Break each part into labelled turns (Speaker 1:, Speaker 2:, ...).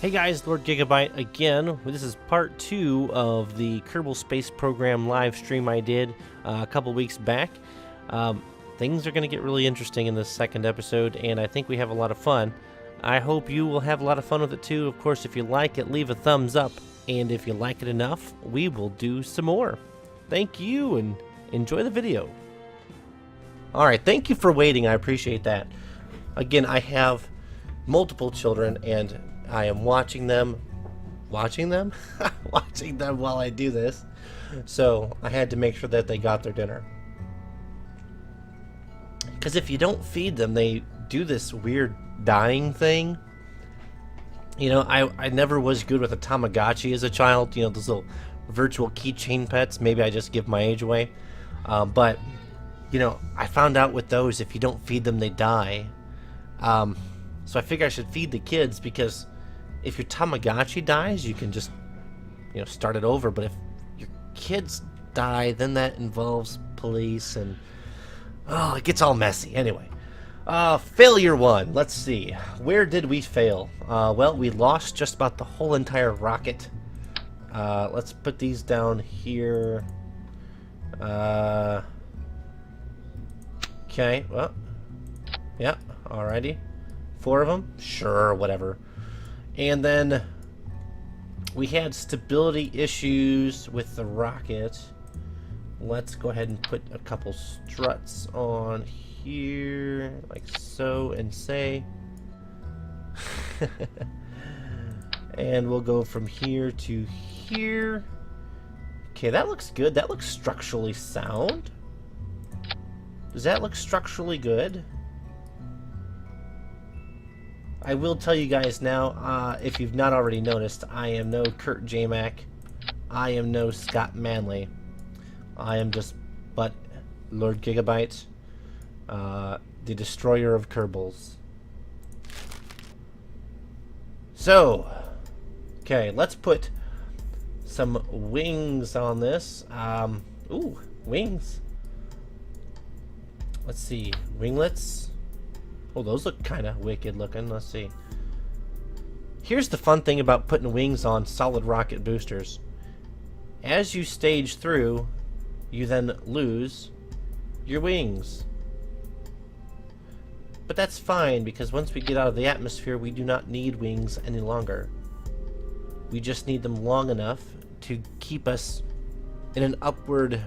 Speaker 1: Hey guys, Lord Gigabyte again. This is part 2 of the Kerbal Space Program live stream I did a couple weeks back. Things are going to get really interesting in this second episode, and I think we have a lot of fun. I hope you will have a lot of fun with it too. Of course, if you like it, leave a thumbs up, and if you like it enough, we will do some more. Thank you, and enjoy the video. Alright, thank you for waiting. I appreciate that. Again, I have multiple children, and I am watching them while I do this. So I had to make sure that they got their dinner. Because if you don't feed them, they do this weird dying thing. You know, I never was good with a Tamagotchi as a child. You know, those little virtual keychain pets. Maybe I just give my age away. But, you know, I found out with those, if you don't feed them, they die. So I figure I should feed the kids, because if your Tamagotchi dies, you can just, you know, start it over. But if your kids die, then that involves police, and oh, it gets all messy. Anyway, failure 1. Let's see. Where did we fail? Well, we lost just about the whole entire rocket. Let's put these down here. Okay, well, yeah, alrighty. 4 of them? Sure, whatever. And then we had stability issues with the rocket. Let's go ahead and put a couple struts on here, like so, and say. And we'll go from here to here. Okay, that looks good. That looks structurally sound. Does that look structurally good? I will tell you guys now, if you've not already noticed, I am no Kurt J-Mac. I am no Scott Manley. I am just but Lord Gigabyte, the destroyer of Kerbals. So, okay, let's put some wings on this. Ooh, wings. Let's see, winglets. Oh, those look kind of wicked looking. Let's see. Here's the fun thing about putting wings on solid rocket boosters. As you stage through, you then lose your wings. But that's fine, because once we get out of the atmosphere, we do not need wings any longer. We just need them long enough to keep us in an upward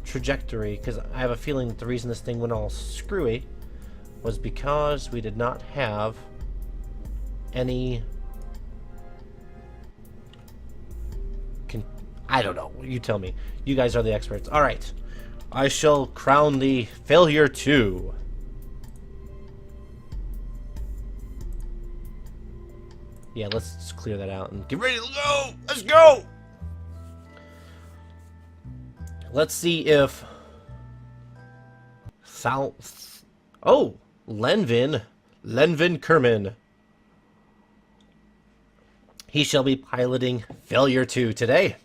Speaker 1: trajectory, because I have a feeling that the reason this thing went all screwy was because we did not have any... I don't know. You tell me. You guys are the experts. Alright. I shall crown the failure 2. Yeah, let's just clear that out and get ready to go! Let's go! Let's see if... Oh! Lenvin Kerman. He shall be piloting failure 2 today.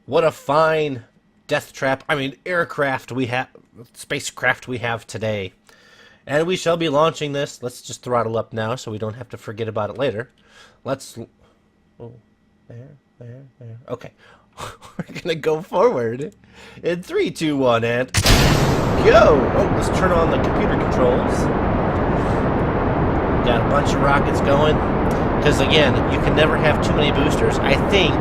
Speaker 1: What a fine spacecraft we have today. And we shall be launching this. Let's just throttle up now so we don't have to forget about it later. Let's... Oh, there. Okay. We're gonna go forward in 3, 2, 1, and go! Oh, let's turn on the computer controls. Got a bunch of rockets going. Because again, you can never have too many boosters. I'm thinking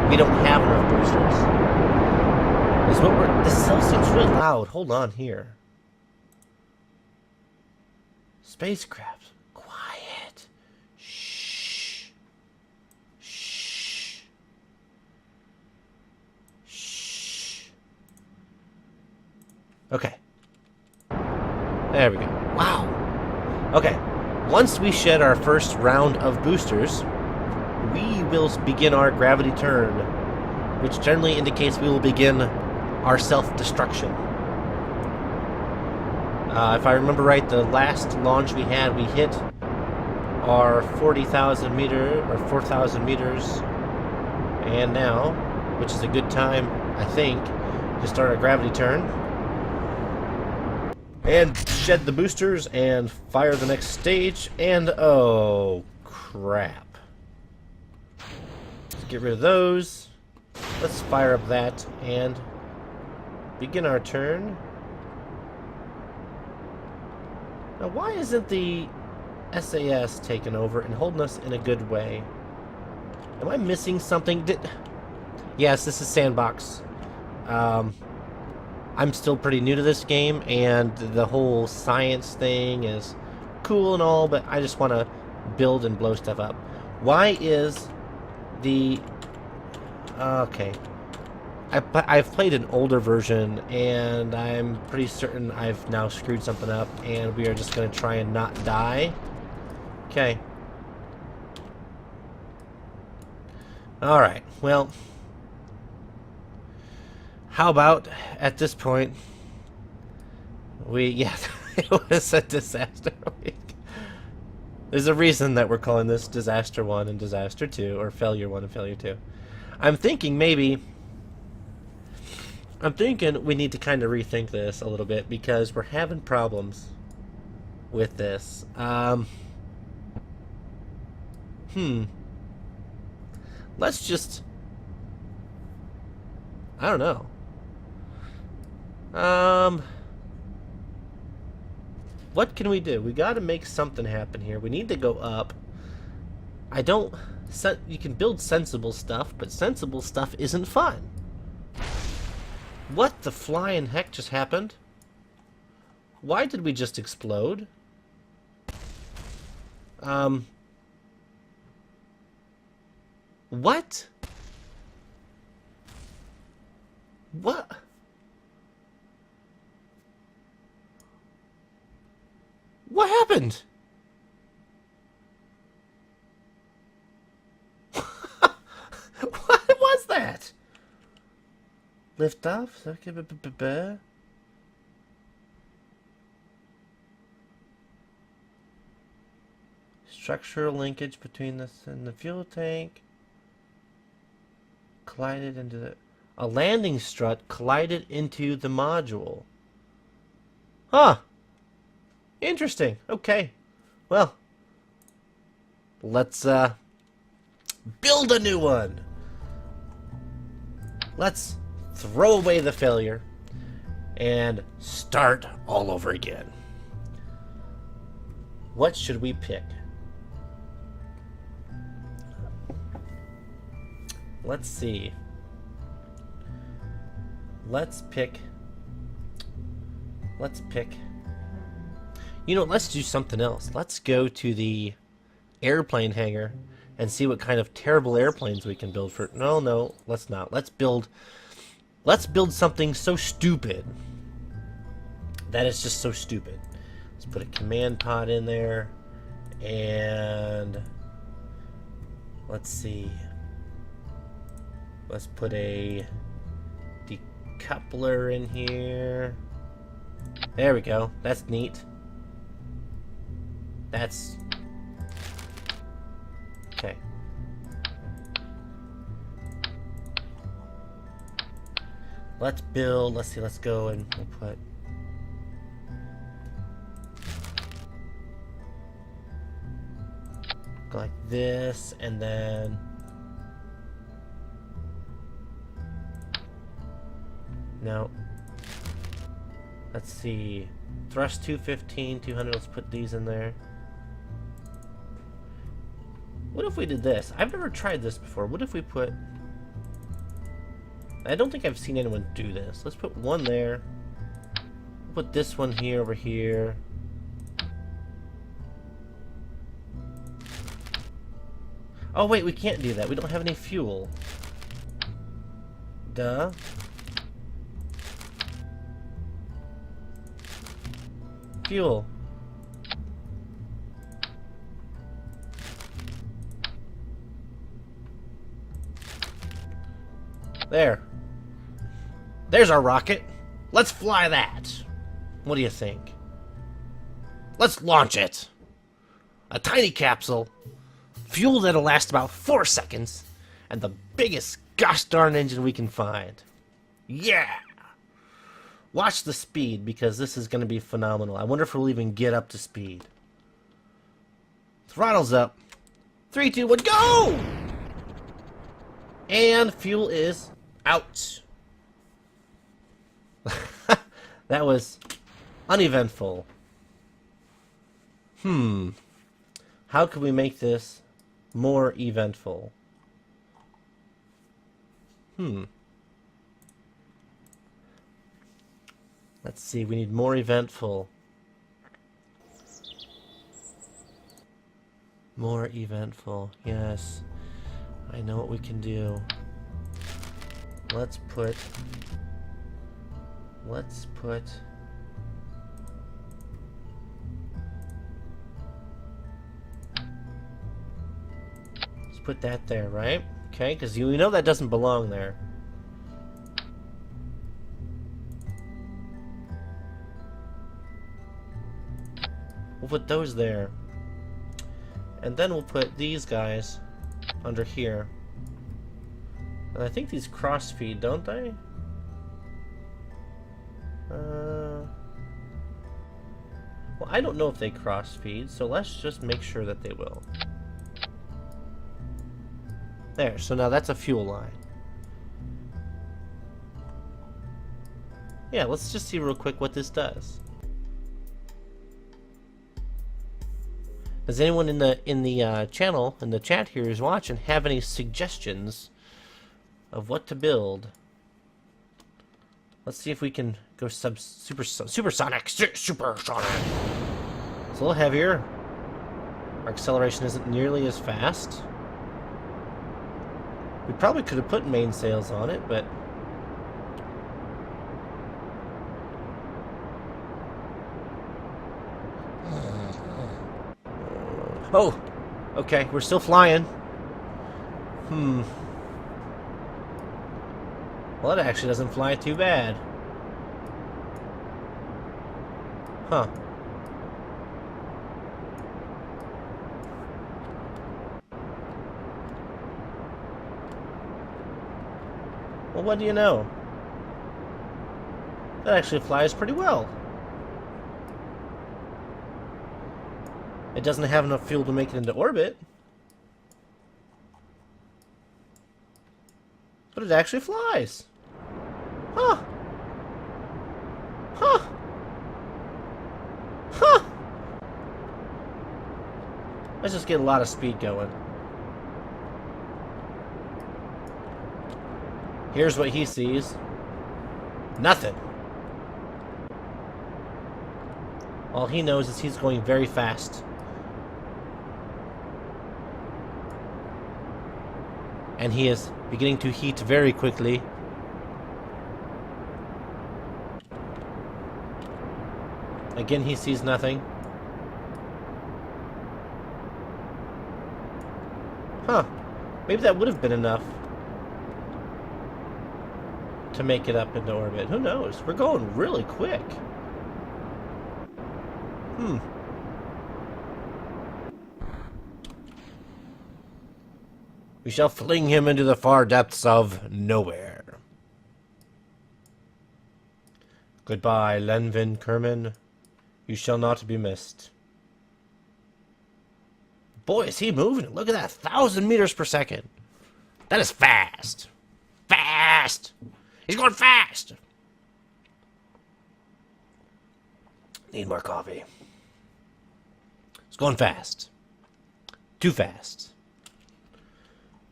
Speaker 1: we don't have enough boosters. This cell seems really loud. Hold on here. Spacecraft. Quiet. Shh. Shh. Shh. Okay. There we go. Wow. Okay. Once we shed our first round of boosters, we will begin our gravity turn, which generally indicates we will begin our self-destruction. If I remember right, the last launch we had, we hit our 40,000 meter, or 4,000 meters, and now, which is a good time, I think, to start our gravity turn. And shed the boosters and fire the next stage. And oh, crap. Let's get rid of those. Let's fire up that and begin our turn. Now, why isn't the SAS taking over and holding us in a good way? Am I missing something? Yes, this is Sandbox. I'm still pretty new to this game, and the whole science thing is cool and all, but I just want to build and blow stuff up. Why is the... Okay. I've played an older version, and I'm pretty certain I've now screwed something up, and we are just going to try and not die. Okay. Alright, well... How about, at this point, yeah, it was a disaster week. There's a reason that we're calling this Disaster 1 and Disaster 2, or Failure 1 and Failure 2. I'm thinking we need to kind of rethink this a little bit, because we're having problems with this. Let's just... I don't know. What can we do? We gotta make something happen here. We need to go up. You can build sensible stuff, but sensible stuff isn't fun. What the flying heck just happened? Why did we just explode? What? What? What happened? What was that? Lift off? Structural linkage between this and the fuel tank. Collided into the... A landing strut collided into the module. Huh. Interesting. Okay. Well, let's build a new one. Let's throw away the failure and start all over again. What should we pick? Let's see. Let's pick. You know, let's do something else. Let's go to the airplane hangar and see what kind of terrible airplanes we can build for... No, let's not. Let's build something so stupid that it's just so stupid. Let's put a command pod in there, and let's see. Let's put a decoupler in here. There we go. That's neat. That's... Okay. Let's build... Let's see, let's go and we'll put... Go like this, and then... No. Let's see. Thrust 215, 200, let's put these in there. What if we did this? I've never tried this before. What if we put... I don't think I've seen anyone do this. Let's put one there. Put this one here, over here. Oh wait, we can't do that. We don't have any fuel. Duh. Fuel. There. There's our rocket. Let's fly that. What do you think? Let's launch it. A tiny capsule, fuel that'll last about 4 seconds, and the biggest gosh darn engine we can find. Yeah! Watch the speed, because this is going to be phenomenal. I wonder if we'll even get up to speed. Throttle's up. 3, 2, 1, go! And fuel is out. That was uneventful. How can we make this more eventful? Let's see, we need more eventful. More eventful, yes. I know what we can do. Let's put that there, right? Okay, because you know that doesn't belong there. We'll put those there. And then we'll put these guys under here. And I think these cross feed, don't they? Well, I don't know if they cross feed, so let's just make sure that they will. There, so now that's a fuel line. Yeah, let's just see real quick what this does. Does anyone in the channel, in the chat here who's watching, have any suggestions of what to build? Let's see if we can go supersonic. So it's a little heavier. Our acceleration isn't nearly as fast. We probably could have put mainsails on it, but oh, okay, we're still flying. Well, it actually doesn't fly too bad. Huh. Well, what do you know? That actually flies pretty well. It doesn't have enough fuel to make it into orbit. But it actually flies. Huh. Huh. Huh. Let's just get a lot of speed going. Here's what he sees. Nothing. All he knows is he's going very fast. And he is beginning to heat very quickly. Again, he sees nothing. Huh. Maybe that would have been enough to make it up into orbit. Who knows? We're going really quick. We shall fling him into the far depths of nowhere. Goodbye, Lenvin Kerman. You shall not be missed. Boy, is he moving. Look at that, 1,000 meters per second. That is fast. Fast! He's going fast! Need more coffee. It's going fast. Too fast.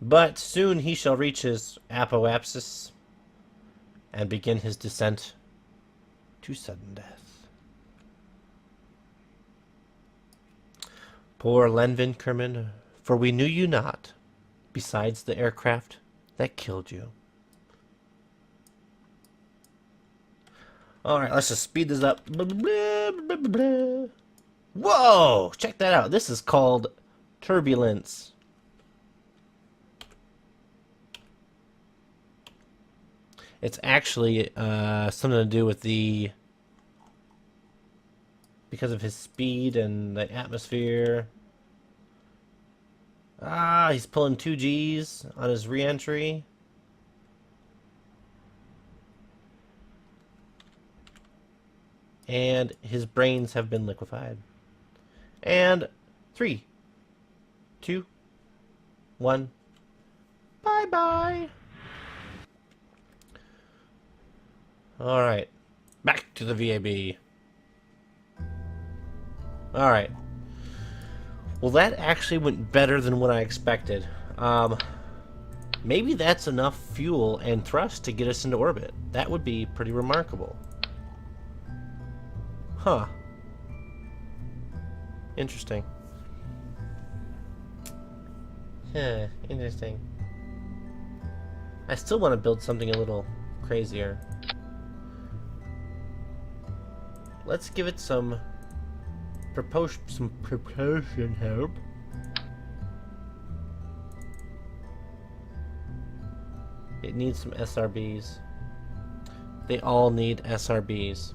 Speaker 1: But soon he shall reach his apoapsis and begin his descent to sudden death. Poor Lenvin Kerman, for we knew you not, besides the aircraft that killed you. Alright, let's just speed this up. Whoa! Check that out. This is called turbulence. It's actually something to do with the... because of his speed and the atmosphere. Ah, he's pulling 2 Gs on his re-entry. And his brains have been liquefied. And 3, 2, 1. Bye-bye. Alright. Back to the VAB. Alright. Well, that actually went better than what I expected. Maybe that's enough fuel and thrust to get us into orbit. That would be pretty remarkable. Huh. Interesting. Yeah, interesting. I still want to build something a little crazier. Let's give it some propulsion help. It needs some SRBs. They all need SRBs.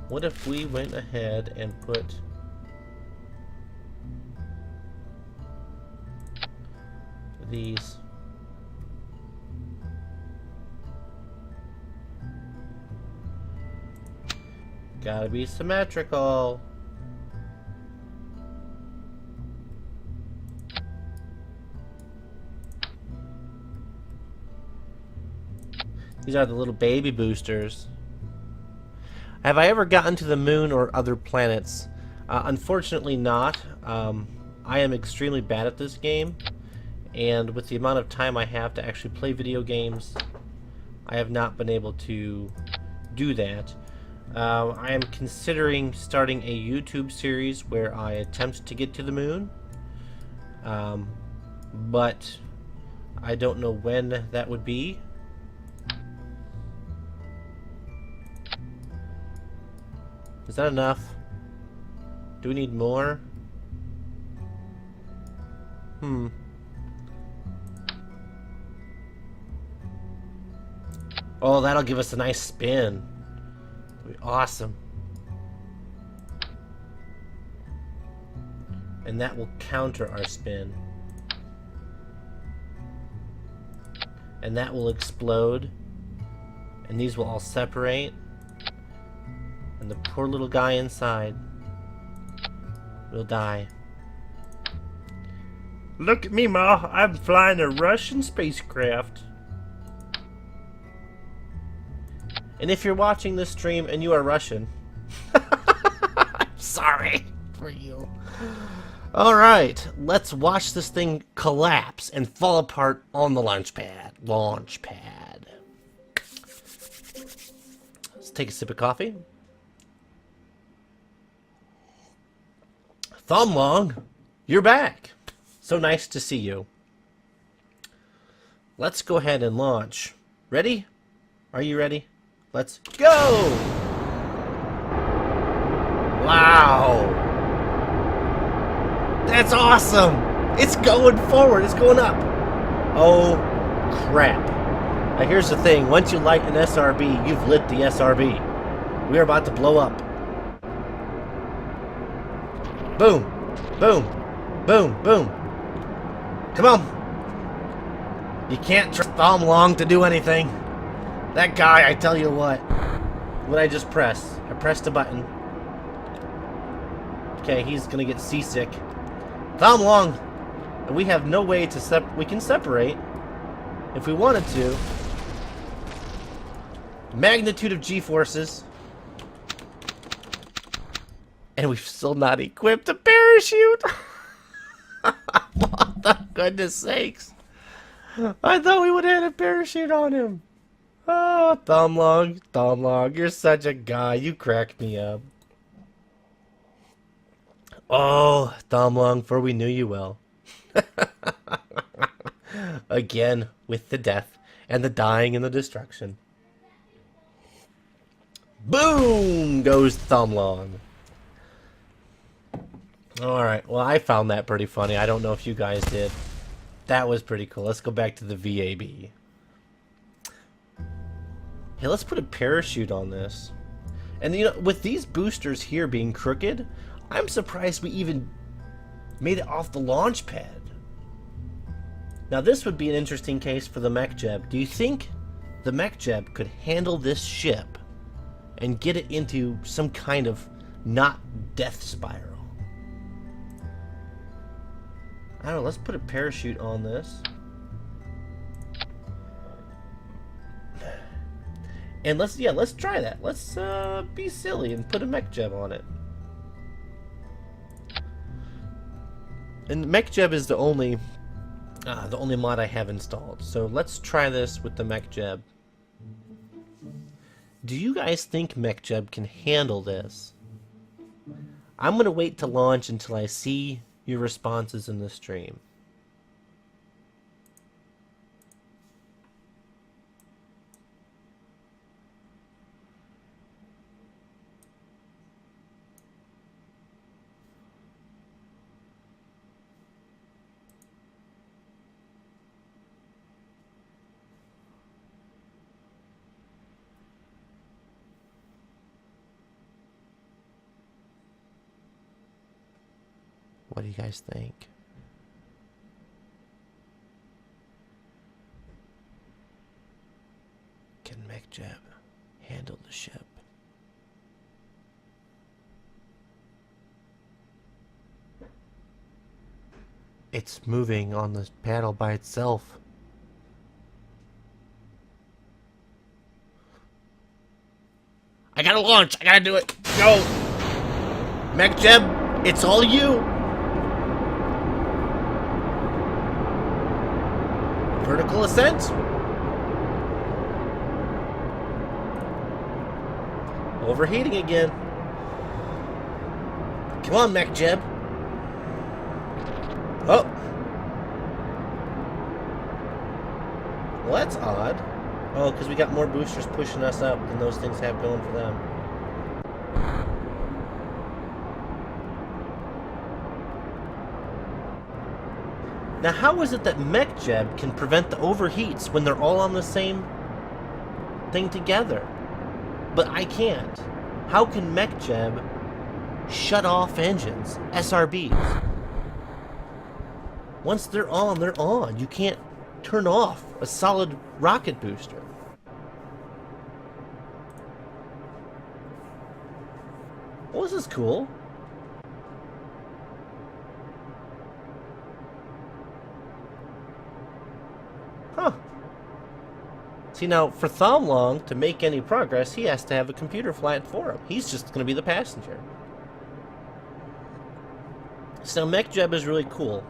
Speaker 1: What if we went ahead and put these gotta be symmetrical. These are the little baby boosters. Have I ever gotten to the moon or other planets? Unfortunately not. I am extremely bad at this game, and with the amount of time I have to actually play video games, I have not been able to do that. I am considering starting a YouTube series where I attempt to get to the moon, but I don't know when that would be. Is that enough? Do we need more? Oh, that'll give us a nice spin. That'll be awesome. And that will counter our spin. And that will explode. And these will all separate. And the poor little guy inside will die. Look at me, Ma. I'm flying a Russian spacecraft. And if you're watching this stream and you are Russian, I'm sorry for you. Alright, let's watch this thing collapse and fall apart on the launch pad. Launch pad. Let's take a sip of coffee. Thumblong, you're back. So nice to see you. Let's go ahead and launch. Ready? Are you ready? Let's go! Wow! That's awesome! It's going forward. It's going up. Oh, crap. Now here's the thing. Once you light an SRB, you've lit the SRB. We are about to blow up. Boom! Boom! Boom! Boom! Come on! You can't trust Thumblong to do anything. That guy, I tell you what. What I just press? I pressed a button. Okay, he's gonna get seasick. Thumblong! We have no way to we can separate if we wanted to. Magnitude of G-forces. And we've still not equipped a parachute. What the goodness sakes. I thought we would have had a parachute on him. Oh, Thumblong, Thumblong, you're such a guy. You crack me up. Oh, Thumblong, for we knew you well. Again, with the death, and the dying, and the destruction. Boom goes Thumblong. Alright, well, I found that pretty funny. I don't know if you guys did. That was pretty cool. Let's go back to the VAB. Hey, let's put a parachute on this. And, you know, with these boosters here being crooked, I'm surprised we even made it off the launch pad. Now, this would be an interesting case for the mech jeb. Do you think the mech jeb could handle this ship and get it into some kind of not death spiral. I don't know, let's put a parachute on this. And let's try that. Let's be silly and put a mech jeb on it. And mech jeb is the only mod I have installed. So let's try this with the mech jeb. Do you guys think mech jeb can handle this? I'm gonna wait to launch until I see your responses in the stream. What do you guys think? Can mech jeb handle the ship? It's moving on the paddle by itself. I gotta launch! I gotta do it! Go! Mech jeb, it's all you! Vertical ascent. Overheating again. Come on, mech jeb. Oh. Well, that's odd. Oh, because we got more boosters pushing us up than those things have going for them. Now, how is it that mech jeb can prevent the overheats when they're all on the same thing together? But I can't. How can mech jeb shut off engines, SRBs? Once they're on, they're on. You can't turn off a solid rocket booster. Well, this is cool. Huh. See, now, for Thomlong to make any progress, he has to have a computer fly it for him. He's just going to be the passenger. So, mech jeb is really cool.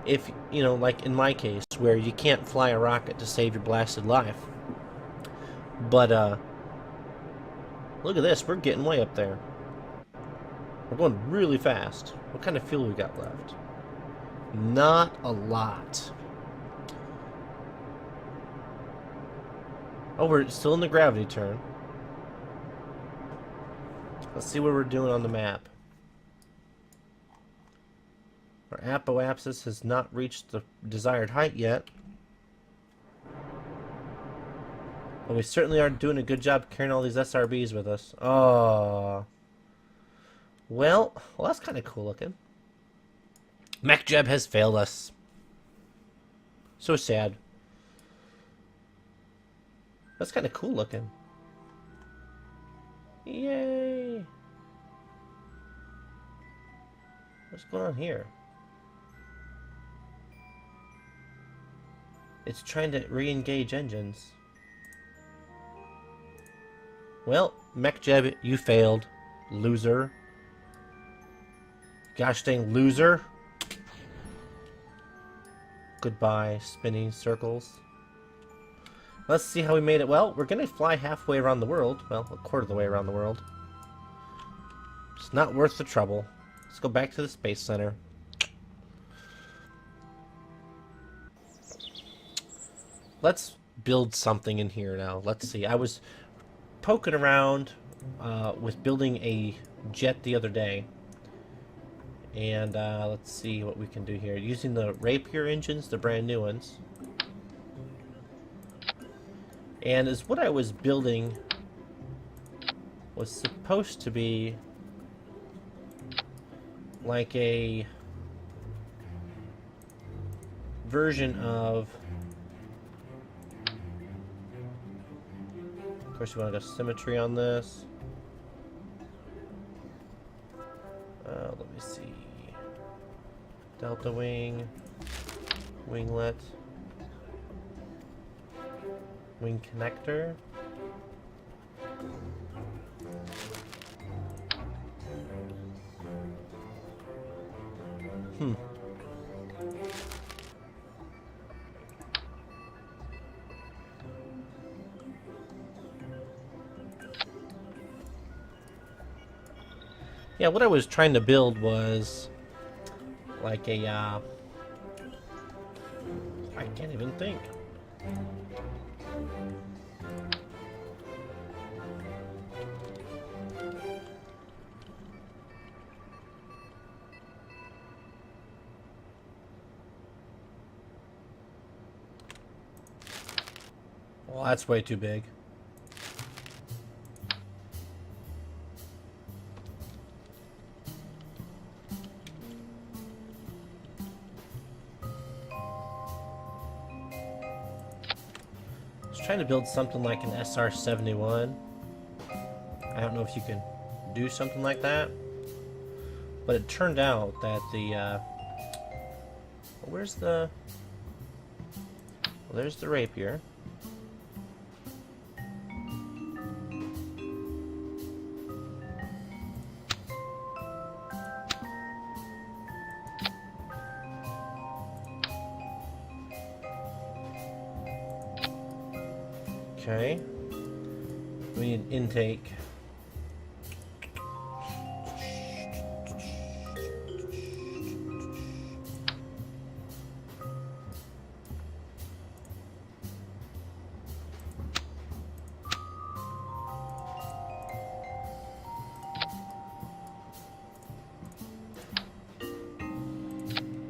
Speaker 1: If, you know, like in my case, where you can't fly a rocket to save your blasted life. But, look at this. We're getting way up there. We're going really fast. What kind of fuel we got left? Not a lot. Oh, we're still in the gravity turn. Let's see what we're doing on the map. Our apoapsis has not reached the desired height yet. But we certainly are doing a good job carrying all these SRBs with us. Oh. Well, that's kind of cool looking. Mech jeb has failed us. So sad. That's kind of cool looking. Yay! What's going on here? It's trying to re-engage engines. Well, mech jeb, you failed. Loser. Gosh dang loser. Goodbye, spinning circles. Let's see how we made it. Well, we're going to fly halfway around the world. Well, a quarter of the way around the world. It's not worth the trouble. Let's go back to the Space Center. Let's build something in here now. Let's see. I was poking around with building a jet the other day. And let's see what we can do here. Using the Rapier engines, the brand new ones. And as what I was building was supposed to be like a version of course, you want to go symmetry on this. me see. Delta wing, winglet, wing connector. Yeah, what I was trying to build was like a, I can't even think. Well, that's way too big. Trying to build something like an SR-71. I don't know if you can do something like that, but it turned out that the where's the, well, there's the rapier. Okay, we need an intake.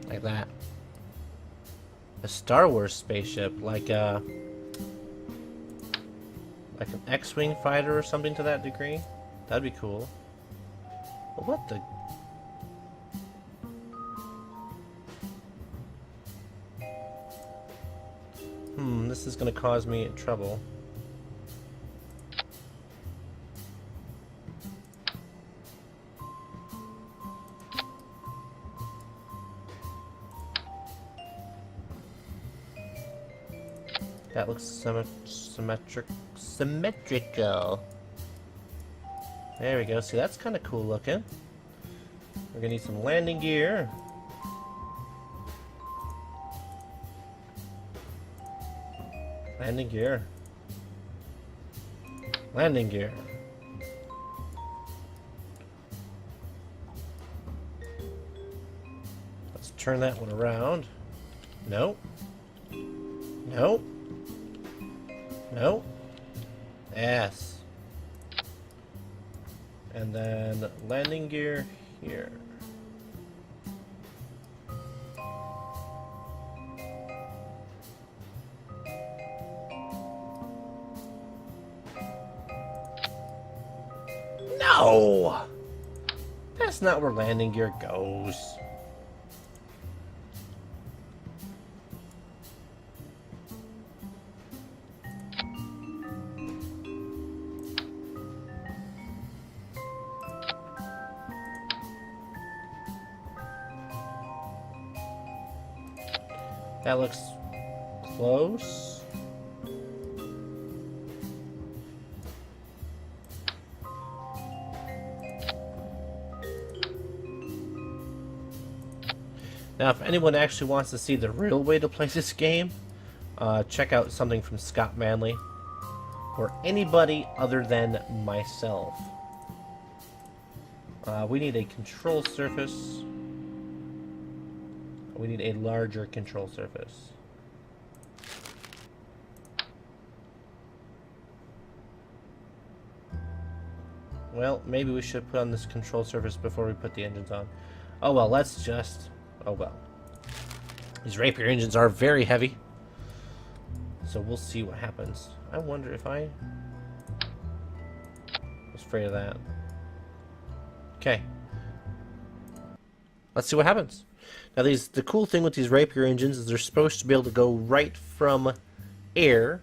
Speaker 1: Like that. A Star Wars spaceship, like an X-Wing fighter or something to that degree. That'd be cool. But what the? This is gonna cause me trouble. That looks symmetrical. There we go. See, that's kind of cool looking. We're gonna need some landing gear. Landing gear. Landing gear. Let's turn that one around. Nope. Nope. Nope. Yes. And then landing gear here. No! That's not where landing gear goes. That looks close. Now, if anyone actually wants to see the real way to play this game, check out something from Scott Manley, or anybody other than myself. We need a control surface. We need a larger control surface. Well, maybe we should put on this control surface before we put the engines on. Oh well, let's just... Oh well. These Rapier engines are very heavy. So we'll see what happens. I wonder if I was afraid of that. Okay. Let's see what happens. Now the cool thing with these Rapier engines is they're supposed to be able to go right from air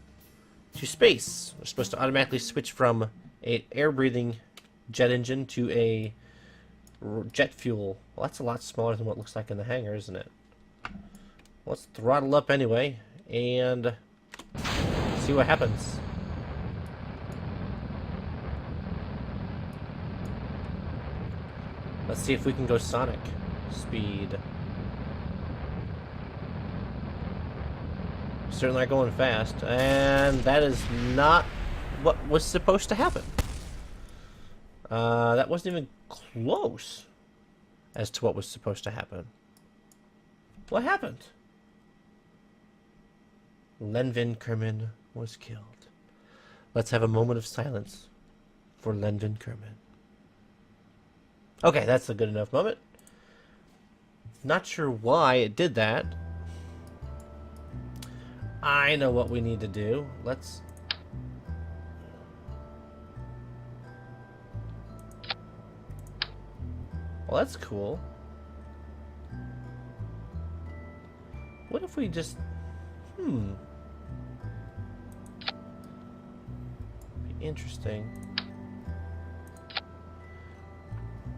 Speaker 1: to space. They're supposed to automatically switch from an air-breathing jet engine to a jet fuel. Well, that's a lot smaller than what it looks like in the hangar, isn't it? Let's throttle up anyway and see what happens. Let's see if we can go Sonic speed. Certainly not going fast, and that is not what was supposed to happen. That wasn't even close as to what was supposed to happen. What happened? Lenvin Kerman was killed. Let's have a moment of silence for Lenvin Kerman. Okay, that's a good enough moment. Not sure why it did that. I know what we need to do. Let's... Well, that's cool. What if we just... Be interesting.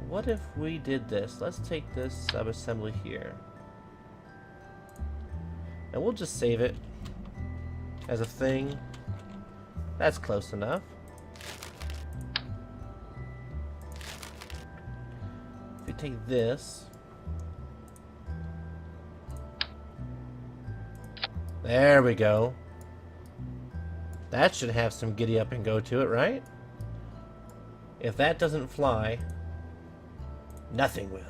Speaker 1: What if we did this? Let's take this sub-assembly here. And we'll just save it as a thing. That's close enough. If we take this. There we go. That should have some giddy up and go to it, right? If that doesn't fly, nothing will.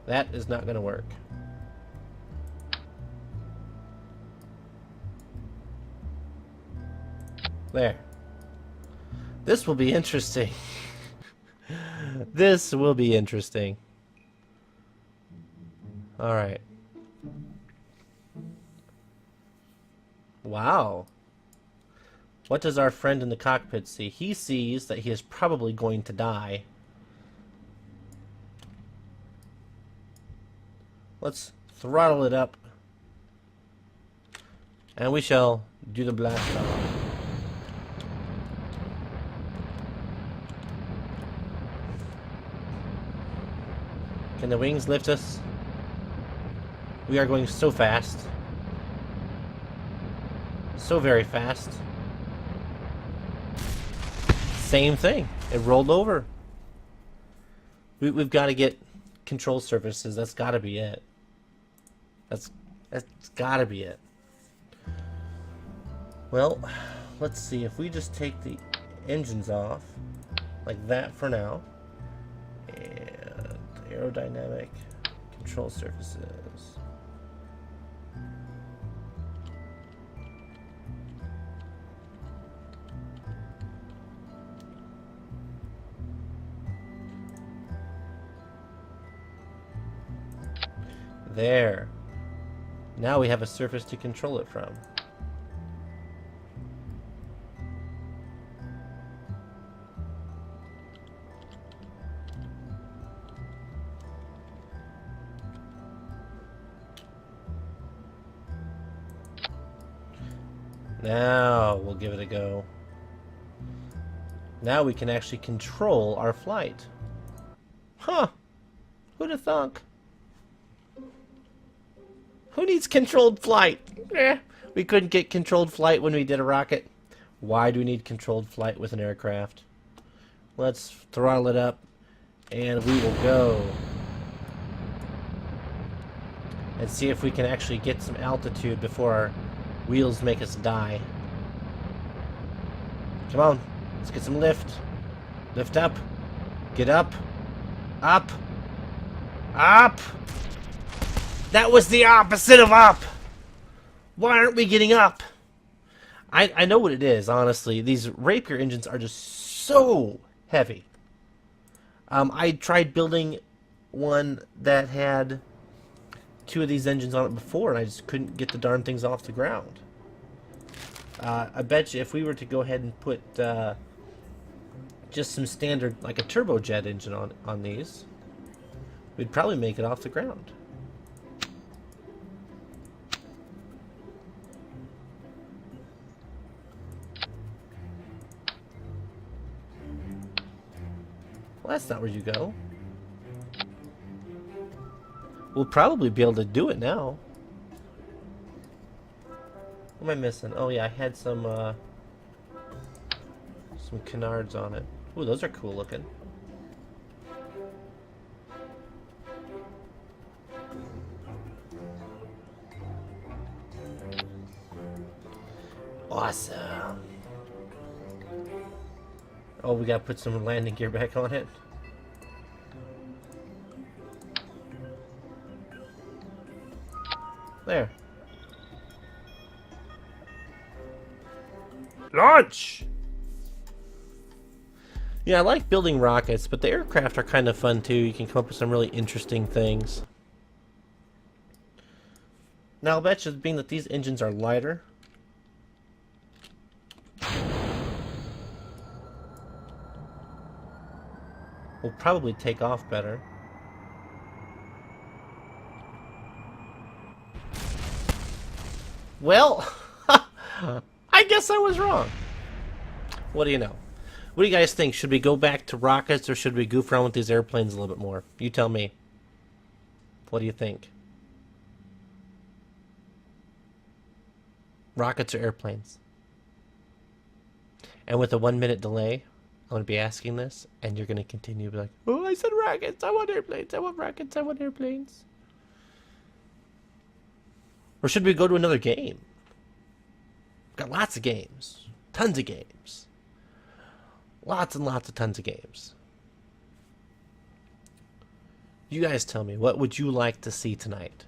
Speaker 1: That is not going to work. There. This will be interesting. This will be interesting. Alright. Wow. What does our friend in the cockpit see? He sees that he is probably going to die. Let's throttle it up. And we shall do the blast off. Can the wings lift us? We are going so fast. So very fast. Same thing. It rolled over. We've got to get control surfaces. That's got to be it. That's got to be it. Well, let's see. If we just take the engines off, like that for now, and aerodynamic control surfaces. There. Now we have a surface to control it from. Now we'll give it a go. Now we can actually control our flight. Huh. Who'd have thunk? Who needs controlled flight? We couldn't get controlled flight when we did a rocket. Why do we need controlled flight with an aircraft? Let's throttle it up, and we will go. And see if we can actually get some altitude before our wheels make us die. Come on, let's get some lift. Lift up. Get up. Up. Up! That was the opposite of up! Why aren't we getting up? I know what it is, honestly. These Rapier engines are just so heavy. I tried building one that had 2 of these engines on it before, and I just couldn't get the darn things off the ground. I bet you if we were to go ahead and put just some standard, like a turbojet engine on these, we'd probably make it off the ground. Well, that's not where you go. We'll probably be able to do it now. What am I missing? Oh yeah, I had some canards on it. Ooh, those are cool looking. Awesome. Oh, we gotta put some landing gear back on it. There. Launch! Yeah, I like building rockets, but the aircraft are kind of fun too. You can come up with some really interesting things. Now, I'll bet you, being that these engines are lighter, will probably take off better. Well, I guess I was wrong. What do you know? What do you guys think? Should we go back to rockets or should we goof around with these airplanes a little bit more? You tell me. What do you think? Rockets or airplanes? And with a 1 minute delay, I'm going to be asking this, and you're going to continue to be like, oh, I said rockets, I want airplanes, I want rockets, I want airplanes. Or should we go to another game? We've got lots of games. Tons of games. Lots and lots of tons of games. You guys tell me, what would you like to see tonight?